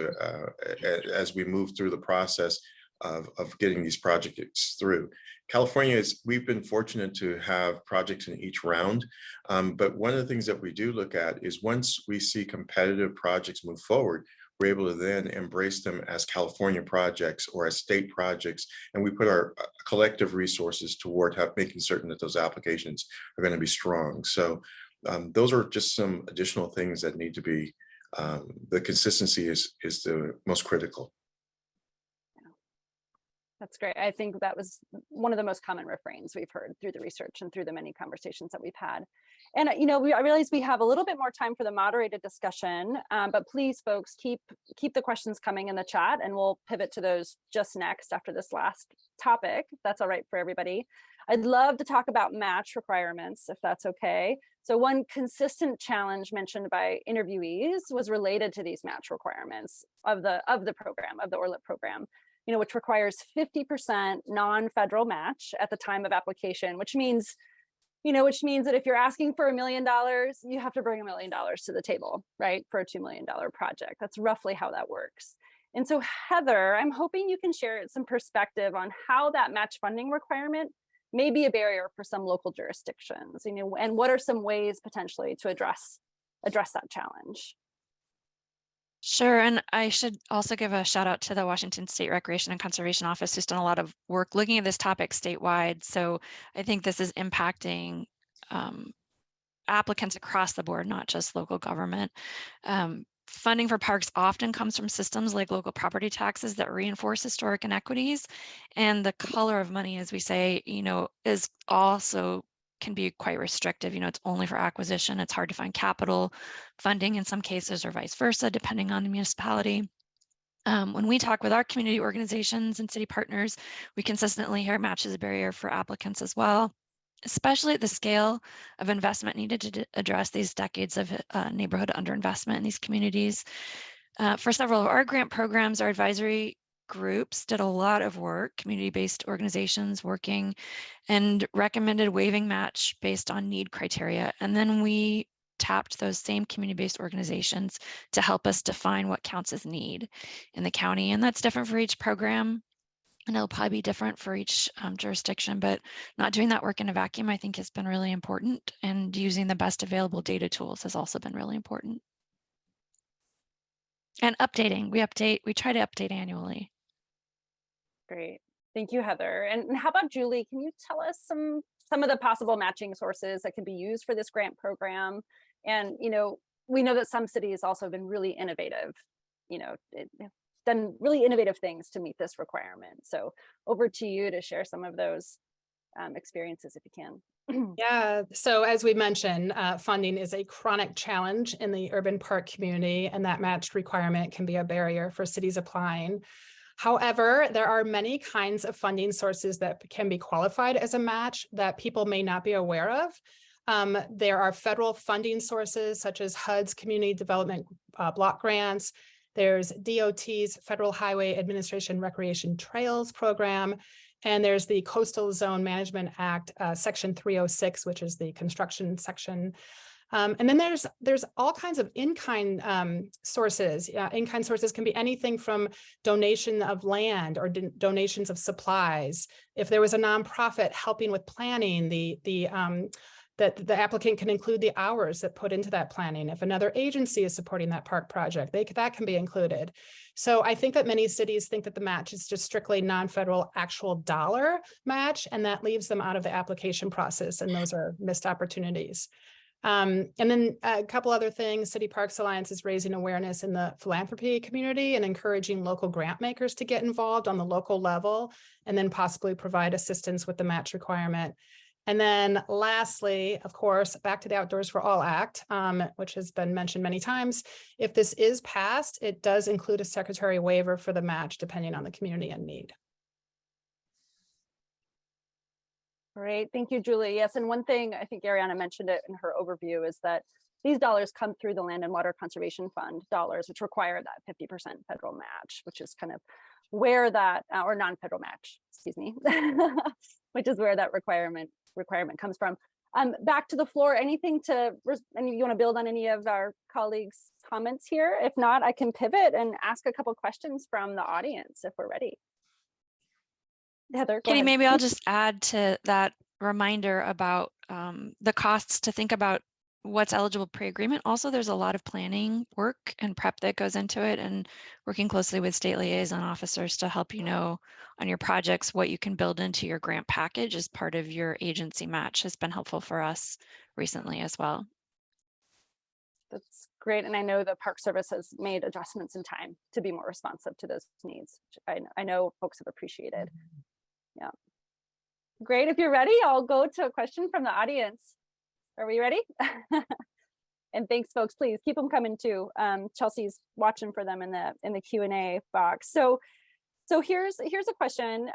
we move through the process of getting these projects through. California we've been fortunate to have projects in each round, but one of the things that we do look at is once we see competitive projects move forward, we're able to then embrace them as California projects or as state projects, and we put our collective resources toward making certain that those applications are going to be strong. So those are just some additional things that need to be, the consistency is the most critical. That's great. I think that was one of the most common refrains we've heard through the research and through the many conversations that we've had. And, I realize we have a little bit more time for the moderated discussion, but please, folks, keep the questions coming in the chat, and we'll pivot to those just next after this last topic, if that's all right for everybody. I'd love to talk about match requirements, if that's okay. So one consistent challenge mentioned by interviewees was related to these match requirements of the program, of the ORLP program. Which requires 50% non-federal match at the time of application, which means that if you're asking for $1 million, you have to bring $1 million to the table, right? For a $2 million project. That's roughly how that works. And so Heather, I'm hoping you can share some perspective on how that match funding requirement may be a barrier for some local jurisdictions, and what are some ways potentially to address that challenge? Sure, and I should also give a shout out to the Washington State Recreation and Conservation Office, who's done a lot of work looking at this topic statewide. So I think this is impacting applicants across the board, not just local government. Funding for parks often comes from systems like local property taxes that reinforce historic inequities. And the color of money, as we say, is also can be quite restrictive. It's only for acquisition. It's hard to find capital funding in some cases, or vice versa, depending on the municipality. When we talk with our community organizations and city partners, we consistently hear match as a barrier for applicants as well, especially at the scale of investment needed to address these decades of neighborhood underinvestment in these communities. For several of our grant programs, our advisory groups did a lot of work, community-based organizations working, and recommended waiving match based on need criteria. And then we tapped those same community-based organizations to help us define what counts as need in the county. And that's different for each program, and it'll probably be different for each jurisdiction, but not doing that work in a vacuum, I think, has been really important. And using the best available data tools has also been really important. And updating, we try to update annually. Great. Thank you, Heather. And how about Julie? Can you tell us some of the possible matching sources that can be used for this grant program? And, we know that some cities also have been really innovative, done really innovative things to meet this requirement. So over to you to share some of those experiences if you can. Yeah, so as we mentioned, funding is a chronic challenge in the urban park community, and that match requirement can be a barrier for cities applying. However, there are many kinds of funding sources that can be qualified as a match that people may not be aware of. There are federal funding sources such as HUD's Community Development Block Grants. There's DOT's Federal Highway Administration Recreation Trails Program. And there's the Coastal Zone Management Act, Section 306, which is the construction section. And then there's all kinds of in-kind sources. In-kind sources can be anything from donation of land or donations of supplies. If there was a nonprofit helping with planning, the that the applicant can include the hours that put into that planning. If another agency is supporting that park project, that can be included. So I think that many cities think that the match is just strictly non-federal actual dollar match, and that leaves them out of the application process, and those are missed opportunities. And then a couple other things, City Parks Alliance is raising awareness in the philanthropy community and encouraging local grant makers to get involved on the local level, and then possibly provide assistance with the match requirement. And then lastly, of course, back to the Outdoors for All Act, which has been mentioned many times. If this is passed, it does include a secretary waiver for the match, depending on the community and need. Great, thank you, Julie. Yes, and one thing, I think Ariana mentioned it in her overview, is that these dollars come through the Land and Water Conservation Fund dollars, which require that 50% federal match, which is kind of where that, or non-federal match, excuse me, which is where that requirement comes from. Back to the floor, anything to, and you want to build on any of our colleagues' comments here? If not, I can pivot and ask a couple questions from the audience if we're ready. Heather, go Katie, ahead. maybe I'll just add to that reminder about the costs to think about what's eligible pre-agreement. Also, there's a lot of planning work and prep that goes into it, and working closely with state liaison officers to help you know on your projects what you can build into your grant package as part of your agency match has been helpful for us recently as well. That's great. And I know the Park Service has made adjustments in time to be more responsive to those needs, which I know folks have appreciated. Yeah. Great. If you're ready, I'll go to a question from the audience. Are we ready? And thanks, folks. Please keep them coming too. Chelsea's watching for them in the Q&A box. So here's a question,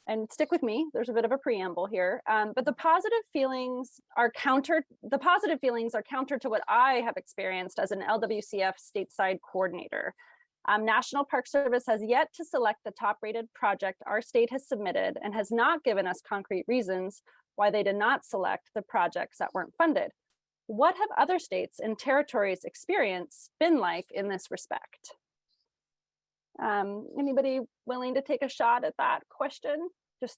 and stick with me. There's a bit of a preamble here, but the positive feelings are counter to what I have experienced as an LWCF stateside coordinator. National Park Service has yet to select the top-rated project our state has submitted, and has not given us concrete reasons why they did not select the projects that weren't funded. What have other states and territories' experience been like in this respect? Anybody willing to take a shot at that question? Just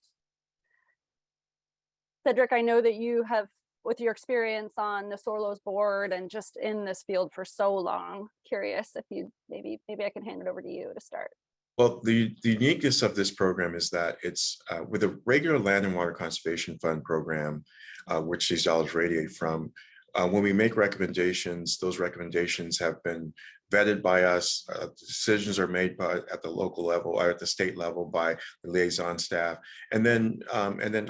Cedric, I know that you have, with your experience on the Sorlo's board and just in this field for so long, curious if you maybe I can hand it over to you to start. Well, the uniqueness of this program is that it's with a regular Land and Water Conservation Fund program, which these dollars radiate from. When we make recommendations, those recommendations have been vetted by us. Decisions are made at the local level or at the state level by the liaison staff, and then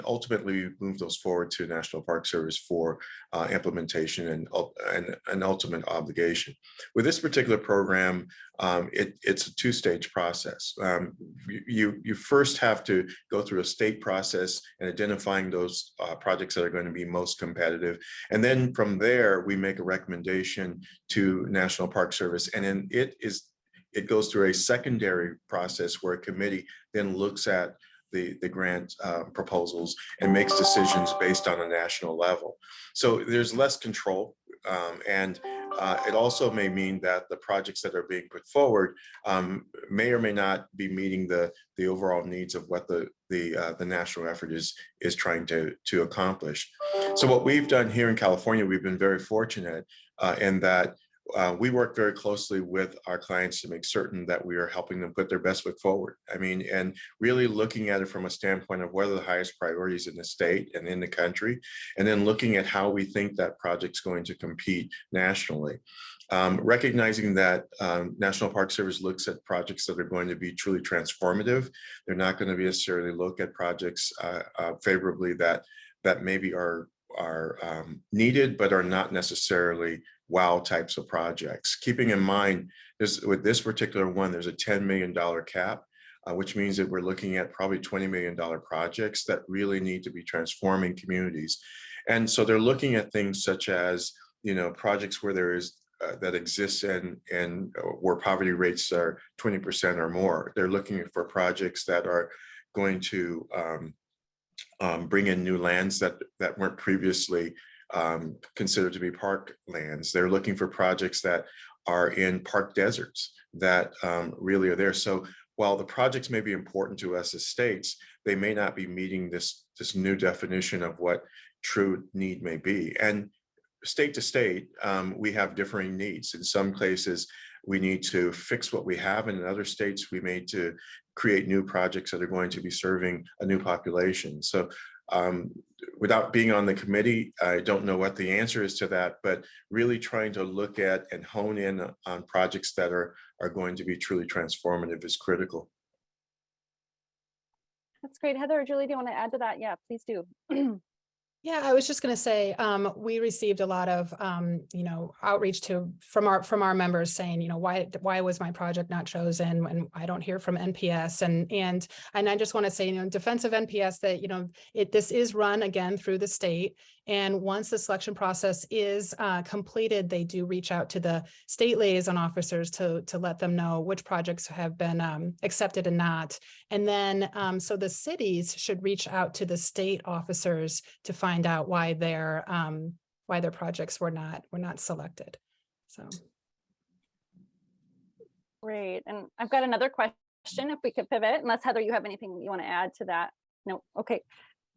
ultimately we move those forward to National Park Service for implementation and an ultimate obligation. With this particular program, it's a two-stage process. You first have to go through a state process and identifying those projects that are going to be most competitive, and then from there we make a recommendation to National Park Service, and then it goes through a secondary process where a committee then looks at the grant proposals and makes decisions based on a national level. So there's less control, and it also may mean that the projects that are being put forward may or may not be meeting the overall needs of what the national effort is trying to accomplish. So what we've done here in California, we've been very fortunate in that we work very closely with our clients to make certain that we are helping them put their best foot forward. I mean, and really looking at it from a standpoint of what are the highest priorities in the state and in the country, and then looking at how we think that project's going to compete nationally. Recognizing that National Park Service looks at projects that are going to be truly transformative. They're not going to necessarily look at projects favorably that maybe are needed, but are not necessarily wow types of projects. Keeping in mind, with this particular one, there's a $10 million cap, which means that we're looking at probably $20 million projects that really need to be transforming communities. And so they're looking at things such as, projects where there is that exists and where poverty rates are 20% or more. They're looking for projects that are going to bring in new lands that weren't previously considered to be park lands. They're looking for projects that are in park deserts that really are there. So while the projects may be important to us as states, they may not be meeting this new definition of what true need may be. And state to state, we have differing needs. In some places, we need to fix what we have, and in other states, we need to create new projects that are going to be serving a new population. So without being on the committee, I don't know what the answer is to that, but really trying to look at and hone in on projects that are going to be truly transformative is critical. That's great. Heather or Julie, do you want to add to that? Yeah, please do. Yeah, I was just going to say, we received a lot of, outreach from our members saying, why was my project not chosen? And I don't hear from NPS, and I just want to say, in defense of NPS, that this is run again through the state, and once the selection process is completed, they do reach out to the state liaison officers to let them know which projects have been accepted and not, and then so the cities should reach out to the state officers to find out why their projects were not selected. So great. And I've got another question, if we could pivot, unless Heather, you have anything you want to add to that? No. Okay,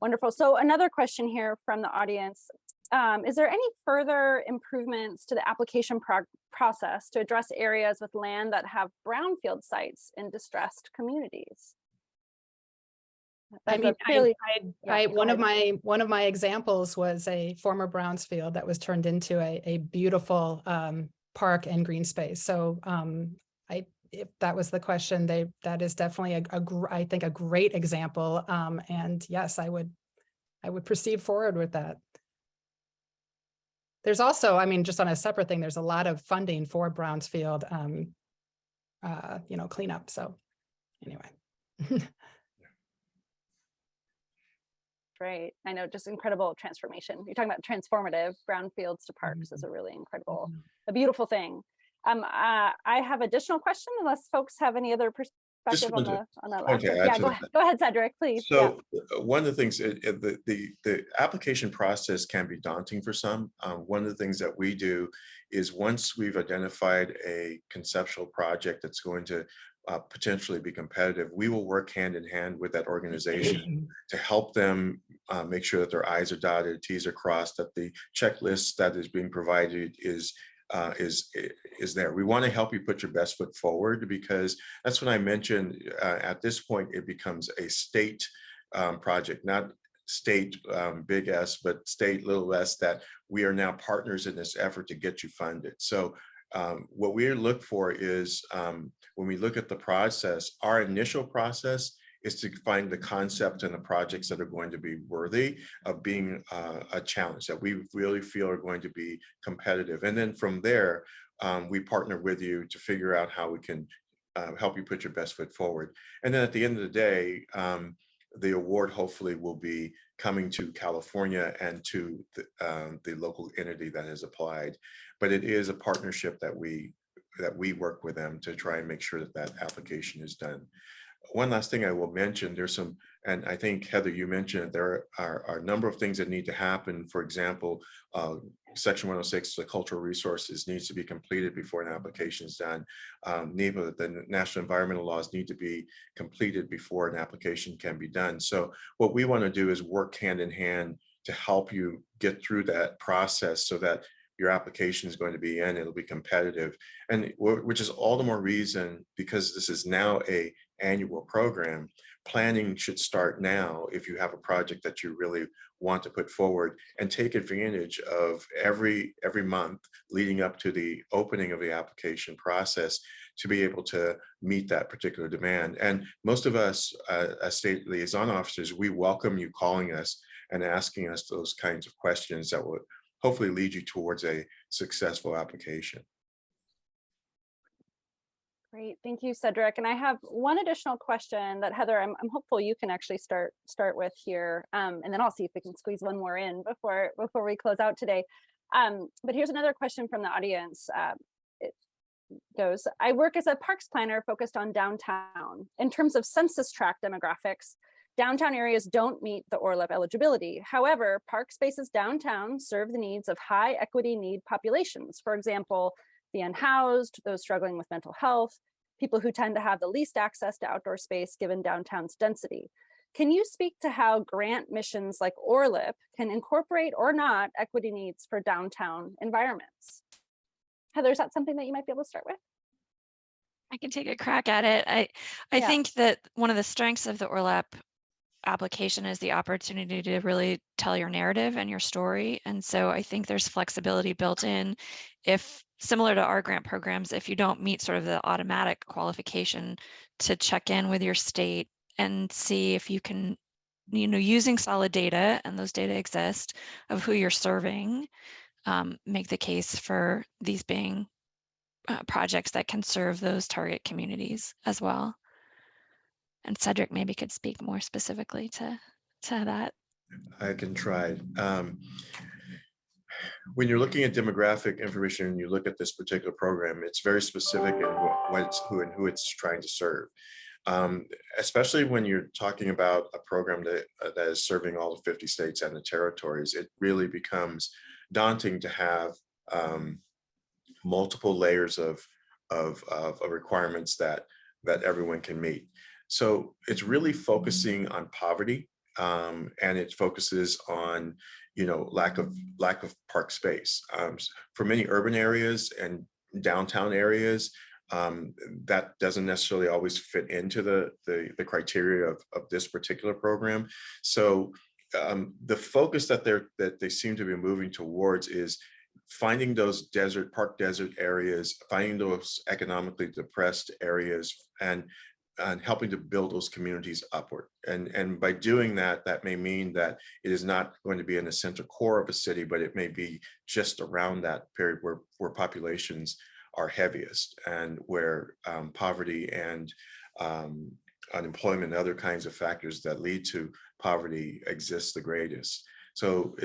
wonderful. So another question here from the audience. Is there any further improvements to the application process to address areas with land that have brownfield sites in distressed communities? One of my examples was a former Brownsfield that was turned into a beautiful park and green space. So if that was the question, that is definitely I think a great example. And yes, I would proceed forward with that. There's also, just on a separate thing, there's a lot of funding for Brownsfield, cleanup. So anyway. Right. I know, just incredible transformation. You're talking about transformative brownfields to parks is a really incredible, a beautiful thing. I have additional questions unless folks have any other perspective on that last one. Yeah, go ahead, Cedric, please. So one of the things, the application process can be daunting for some. One of the things that we do is once we've identified a conceptual project that's going to potentially be competitive, we will work hand in hand with that organization to help them make sure that their I's are dotted, T's are crossed, that the checklist that is being provided is there. We want to help you put your best foot forward, because that's what I mentioned. At this point, it becomes a state project, not state big S, but state little s, that we are now partners in this effort to get you funded. So what we look for is when we look at the process, our initial process is to find the concept and the projects that are going to be worthy of being a challenge, that we really feel are going to be competitive. And then from there, we partner with you to figure out how we can help you put your best foot forward. And then at the end of the day, the award hopefully will be coming to California and to the local entity that has applied. But it is a partnership that we work with them to try and make sure that that application is done. One last thing I will mention, there's some, and I think Heather, you mentioned there are a number of things that need to happen. For example, Section 106, the cultural resources, needs to be completed before an application is done. NEPA, the national environmental laws, need to be completed before an application can be done. So what we want to do is work hand in hand to help you get through that process so that your application is going to be in, it'll be competitive. And which is all the more reason, because this is now a annual program, planning should start now if you have a project that you really want to put forward, and take advantage of every month leading up to the opening of the application process to be able to meet that particular demand. And most of us as state liaison officers, we welcome you calling us and asking us those kinds of questions that would hopefully lead you towards a successful application. Great, thank you, Cedric. And I have one additional question that Heather, I'm hopeful you can actually start with here, and then I'll see if we can squeeze one more in before we close out today. But here's another question from the audience. It goes: I work as a parks planner focused on downtown. In terms of census tract demographics, downtown areas don't meet the ORLP eligibility. However, park spaces downtown serve the needs of high equity need populations. For example, the unhoused, those struggling with mental health, people who tend to have the least access to outdoor space given downtown's density. Can you speak to how grant missions like ORLP can incorporate or not equity needs for downtown environments? Heather, is that something that you might be able to start with? I can take a crack at it. I Yeah. think that one of the strengths of the ORLP application is the opportunity to really tell your narrative and your story. And so I think there's flexibility built in. If similar to our grant programs, if you don't meet sort of the automatic qualification, to check in with your state and see if you can, using solid data, and those data exist, of who you're serving, make the case for these being projects that can serve those target communities as well. And Cedric maybe could speak more specifically to that. I can try. When you're looking at demographic information and you look at this particular program, it's very specific in who it's trying to serve. Especially when you're talking about a program that is serving all the 50 states and the territories, it really becomes daunting to have multiple layers of requirements that everyone can meet. So it's really focusing on poverty, and it focuses on lack of park space. For many urban areas and downtown areas, that doesn't necessarily always fit into the criteria of this particular program. So the focus that they seem to be moving towards is finding those park desert areas, finding those economically depressed areas, and helping to build those communities upward. And by doing that, that may mean that it is not going to be in the center core of a city, but it may be just around that period where populations are heaviest, and where poverty and unemployment and other kinds of factors that lead to poverty exist the greatest. So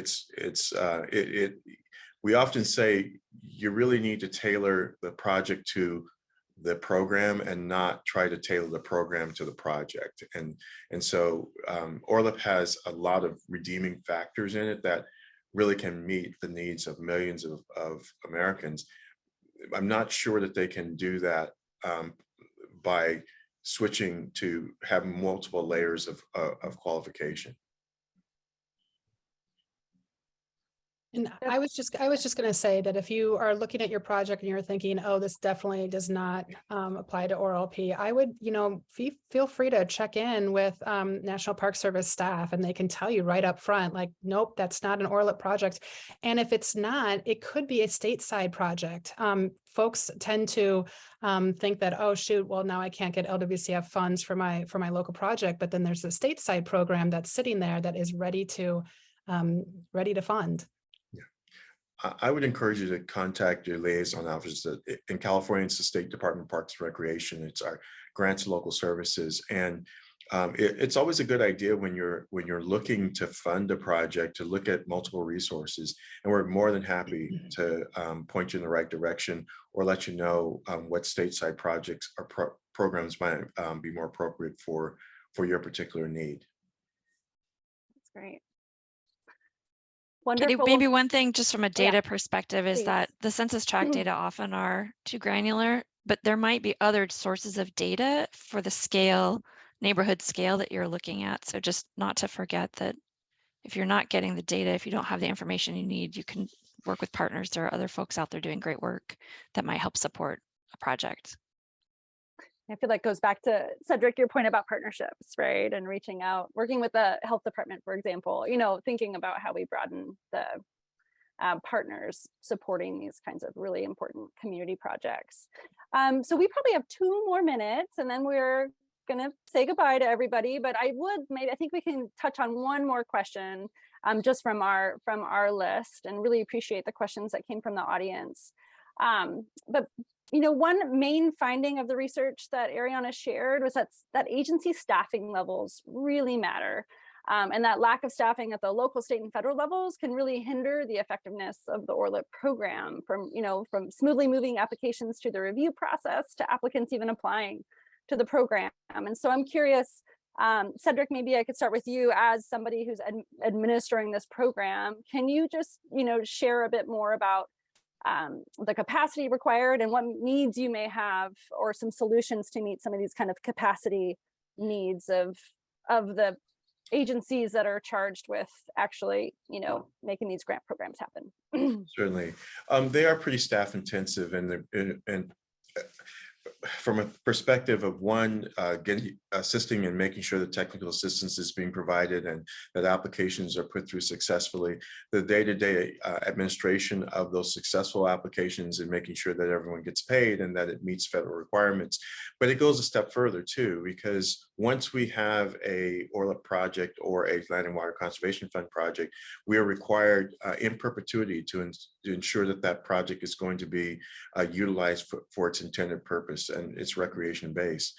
we often say you really need to tailor the project to the program and not try to tailor the program to the project. And so ORLP has a lot of redeeming factors in it that really can meet the needs of millions of Americans. I'm not sure that they can do that by switching to have multiple layers of qualification. And I was just going to say that if you are looking at your project and you're thinking, oh, this definitely does not apply to ORLP, I would, feel free to check in with National Park Service staff, and they can tell you right up front, like, nope, that's not an ORLP project. And if it's not, it could be a stateside project. Folks tend to think that, oh, shoot, well, now I can't get LWCF funds for my local project, but then there's a stateside program that's sitting there that is ready to fund. I would encourage you to contact your liaison office. In California, it's the State Department of Parks and Recreation. It's our grants and local services. And it's always a good idea when you're looking to fund a project to look at multiple resources. And we're more than happy to point you in the right direction, or let you know what stateside projects or programs might be more appropriate for your particular need. That's great. Katie, Wonderful. maybe one thing just from a data Yeah, perspective is please. that the census tract data often are too granular, but there might be other sources of data for the scale, neighborhood scale that you're looking at. So just not to forget that if you're not getting the data, if you don't have the information you need, you can work with partners. There are other folks out there doing great work that might help support a project. I feel like goes back to Cedric, your point about partnerships, right? And reaching out, working with the health department, for example, thinking about how we broaden the partners supporting these kinds of really important community projects. So we probably have 2 more minutes, and then we're going to say goodbye to everybody. But I think we can touch on one more question just from our list, and really appreciate the questions that came from the audience. But one main finding of the research that Ariana shared was that agency staffing levels really matter. And that lack of staffing at the local, state, and federal levels can really hinder the effectiveness of the ORLP program, from smoothly moving applications to the review process to applicants even applying to the program. And so I'm curious, Cedric, maybe I could start with you as somebody who's administering this program. Can you just, share a bit more about the capacity required and what needs you may have, or some solutions to meet some of these kind of capacity needs of the agencies that are charged with actually, making these grant programs happen. Certainly. They are pretty staff intensive, and from a perspective of one, assisting and making sure that technical assistance is being provided and that applications are put through successfully, the day-to-day administration of those successful applications and making sure that everyone gets paid and that it meets federal requirements. But it goes a step further too, because once we have a ORLP project or a Land and Water Conservation Fund project, we are required in perpetuity to ensure that that project is going to be utilized for its intended purpose and its recreation base.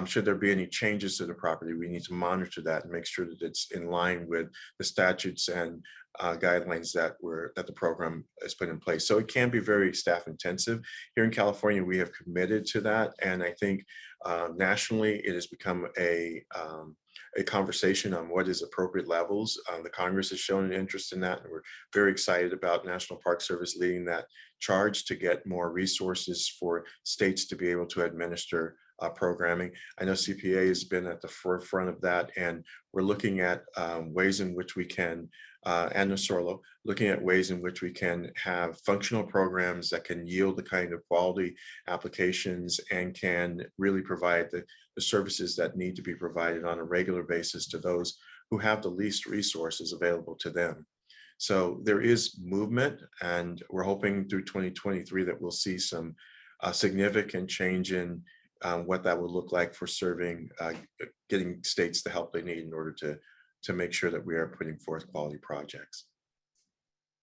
Should there be any changes to the property, we need to monitor that and make sure that it's in line with the statutes and guidelines that the program has put in place. So it can be very staff intensive. Here in California, we have committed to that, and I think nationally it has become a conversation on what is appropriate levels. The Congress has shown an interest in that, and we're very excited about National Park Service leading that charge to get more resources for states to be able to administer programming. I know CPA has been at the forefront of that, and we're looking at ways in which we can, and NSORLO, looking at ways in which we can have functional programs that can yield the kind of quality applications and can really provide the services that need to be provided on a regular basis to those who have the least resources available to them. So there is movement, and we're hoping through 2023 that we'll see some significant change in what that would look like for serving, getting states the help they need in order to make sure that we are putting forth quality projects.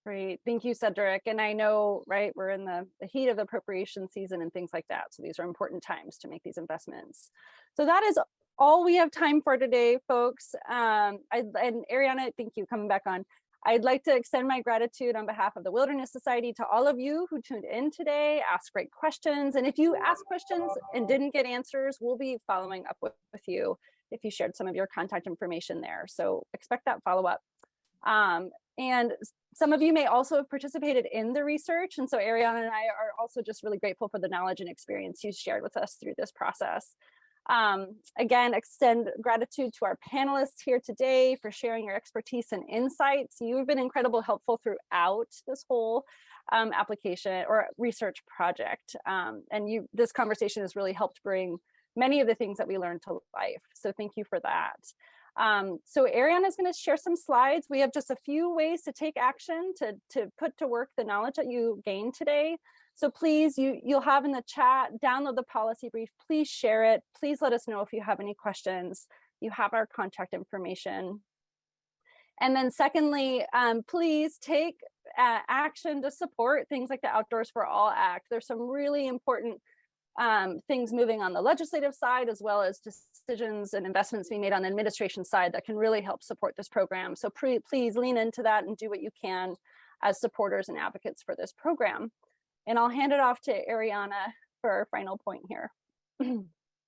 Great, thank you, Cedric. And I know, right, we're in the heat of appropriation season and things like that. So these are important times to make these investments. So that is all we have time for today, folks. And Ariana, thank you coming back on. I'd like to extend my gratitude on behalf of the Wilderness Society to all of you who tuned in today, asked great questions. And if you asked questions and didn't get answers, we'll be following up with you if you shared some of your contact information there. So expect that follow-up. And some of you may also have participated in the research. And so Ariana and I are also just really grateful for the knowledge and experience you shared with us through this process. Again, extend gratitude to our panelists here today for sharing your expertise and insights. You've been incredibly helpful throughout this whole application or research project. And this conversation has really helped bring many of the things that we learned to life. So thank you for that. So Ariana is going to share some slides. We have just a few ways to take action to put to work the knowledge that you gained today. So please, you'll have in the chat, download the policy brief, please share it. Please let us know if you have any questions. You have our contact information. And then secondly, please take action to support things like the Outdoors for All Act. There's some really important things moving on the legislative side, as well as decisions and investments being made on the administration side that can really help support this program. So please lean into that and do what you can as supporters and advocates for this program. And I'll hand it off to Ariana for our final point here.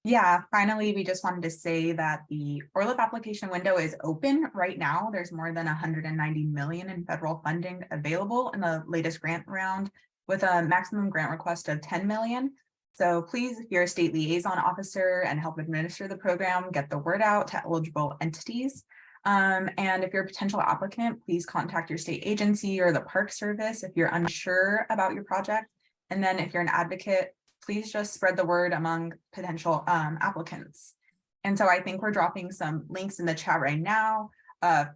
Yeah, finally, we just wanted to say that the ORLP application window is open right now. There's more than 190 million in federal funding available in the latest grant round, with a maximum grant request of 10 million. So please, if you're a state liaison officer and help administer the program, get the word out to eligible entities. And if you're a potential applicant, please contact your state agency or the Park Service if you're unsure about your project. And then if you're an advocate, please just spread the word among potential applicants. And so I think we're dropping some links in the chat right now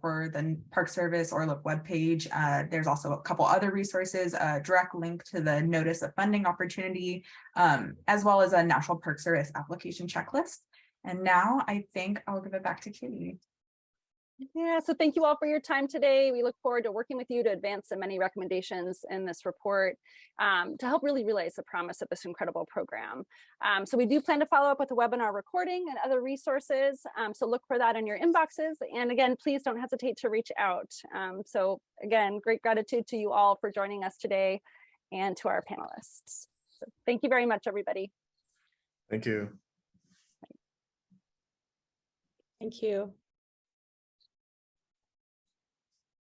for the Park Service ORLP webpage. There's also a couple other resources, a direct link to the notice of funding opportunity, as well as a National Park Service application checklist. And now I think I'll give it back to Kitty. Yeah, so thank you all for your time today. We look forward to working with you to advance the many recommendations in this report to help really realize the promise of this incredible program. So we do plan to follow up with a webinar recording and other resources. So look for that in your inboxes. And again, please don't hesitate to reach out. So again, great gratitude to you all for joining us today and to our panelists. So thank you very much, everybody. Thank you. Thank you.